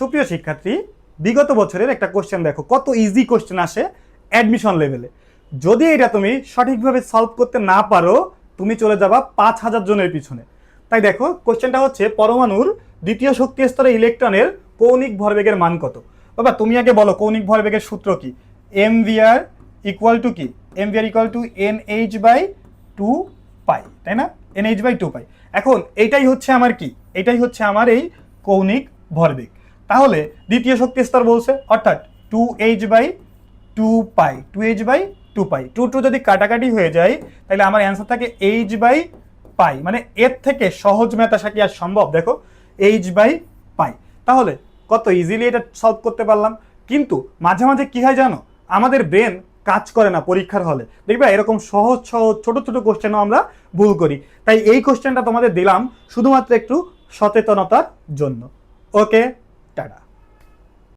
সুপ্রিয় শিক্ষার্থী, বিগত বছরের একটা কোশ্চেন দেখো, কত ইজি কোশ্চেন আসে অ্যাডমিশন লেভেলে। যদি এটা তুমি সঠিকভাবে সলভ করতে না পারো, তুমি চলে যাবা 5,000 জনের পিছনে। তাই দেখো, কোশ্চেনটা হচ্ছে পরমাণুর দ্বিতীয় শক্তি স্তরে ইলেকট্রনের কৌণিক ভরবেগের মান কত। বাবা তুমি আগে বলো কৌণিক ভরবেগের সূত্র কি? mvr ইকুয়াল টু কি? mvr ইকুয়াল টু nh/2 পাই, তাই না? nh/2 পাই। এখন এইটাই হচ্ছে আমার কি? এটাই হচ্ছে আমার এই কৌণিক ভরবেগ। তাহলে দ্বিতীয় শক্তি স্তর বলছে, অর্থাৎ 2h/2 পাই, 2h/2 পাই, 2 যদি কাটাকাটি হয়ে যায় তাহলে আমার অ্যান্সার থাকে h/পাই। মানে এর থেকে সহজ ম্যাথ আসা কি আর সম্ভব? দেখো h/পাই। তাহলে কত ইজিলি এটা সলভ করতে পারলাম। কিন্তু মাঝে মাঝে কি হয় জানো, আমাদের ব্রেন কাজ করে না পরীক্ষার হলে, দেখবে এরকম সহজ সহজ ছোট ছোট কোশ্চেনও আমরা ভুল করি। তাই এই কোশ্চেনটা তোমাদের দিলাম শুধুমাত্র একটু সচেতনতার জন্য। ওকে, টাটা।